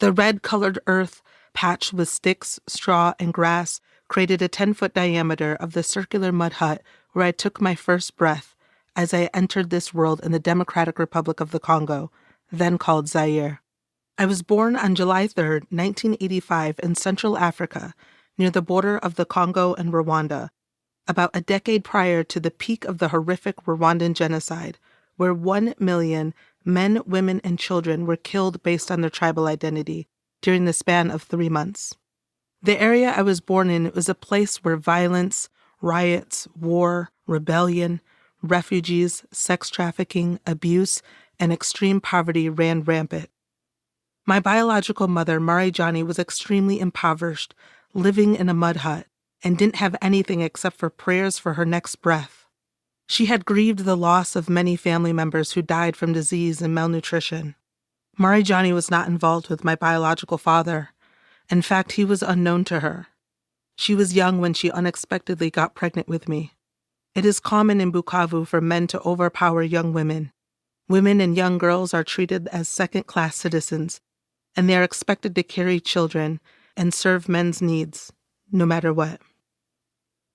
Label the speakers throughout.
Speaker 1: The red-colored earth, patched with sticks, straw, and grass, created a 10-foot diameter of the circular mud hut where I took my first breath as I entered this world in the Democratic Republic of the Congo, then called Zaire. I was born on July 3, 1985, in Central Africa, near the border of the Congo and Rwanda, about a decade prior to the peak of the horrific Rwandan genocide, where 1 million men, women, and children were killed based on their tribal identity during the span of 3 months. The area I was born in was a place where violence, riots, war, rebellion, refugees, sex trafficking, abuse, and extreme poverty ran rampant. My biological mother, Marijani, was extremely impoverished, living in a mud hut, and didn't have anything except for prayers for her next breath. She had grieved the loss of many family members who died from disease and malnutrition. Marijani was not involved with my biological father. In fact, he was unknown to her. She was young when she unexpectedly got pregnant with me. It is common in Bukavu for men to overpower young women. Women and young girls are treated as second-class citizens, and they are expected to carry children and serve men's needs, no matter what.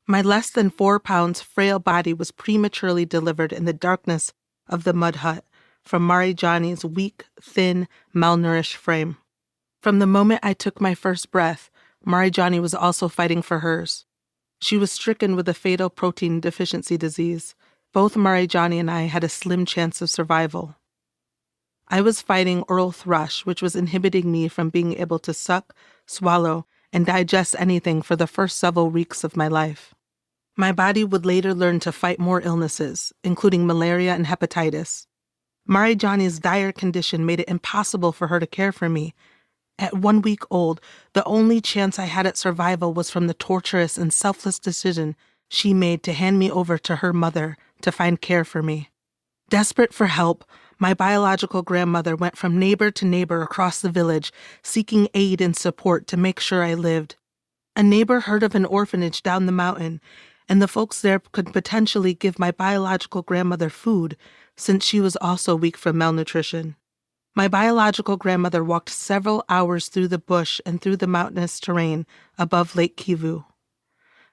Speaker 1: My less than 4 pounds frail body was prematurely delivered in the darkness of the mud hut from Marijani's weak, thin, malnourished frame. From the moment I took my first breath, Marijani was also fighting for hers. She was stricken with a fatal protein deficiency disease. Both Marijani and I had a slim chance of survival. I was fighting oral thrush, which was inhibiting me from being able to suck, swallow, and digest anything for the first several weeks of my life. My body would later learn to fight more illnesses, including malaria and hepatitis. Marijani's dire condition made it impossible for her to care for me. At 1 week old, the only chance I had at survival was from the torturous and selfless decision she made to hand me over to her mother to find care for me. Desperate for help, my biological grandmother went from neighbor to neighbor across the village, seeking aid and support to make sure I lived. A neighbor heard of an orphanage down the mountain, and the folks there could potentially give my biological grandmother food, since she was also weak from malnutrition. My biological grandmother walked several hours through the bush and through the mountainous terrain above Lake Kivu.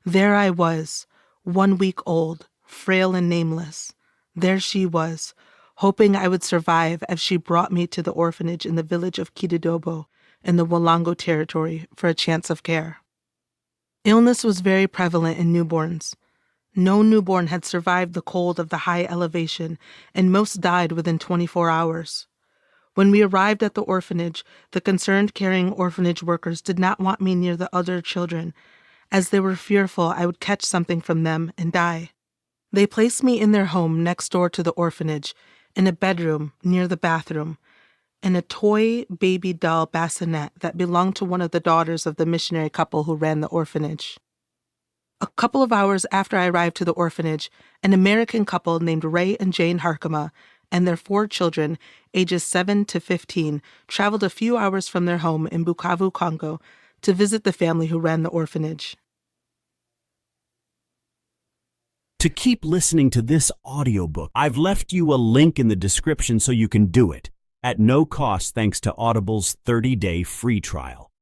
Speaker 1: There I was, 1 week old, frail and nameless. There she was, hoping I would survive as she brought me to the orphanage in the village of Kididobo in the Walongo territory for a chance of care. Illness was very prevalent in newborns. No newborn had survived the cold of the high elevation, and most died within 24 hours. When we arrived at the orphanage, the concerned caring orphanage workers did not want me near the other children, as they were fearful I would catch something from them and die. They placed me in their home next door to the orphanage, in a bedroom near the bathroom, in a toy baby doll bassinet that belonged to one of the daughters of the missionary couple who ran the orphanage. A couple of hours after I arrived to the orphanage, an American couple named Ray and Jane Harkema and their 4 children, ages 7 to 15, traveled a few hours from their home in Bukavu, Congo, to visit the family who ran the orphanage.
Speaker 2: To keep listening to this audiobook, I've left you a link in the description so you can do it, at no cost thanks to Audible's 30-day free trial.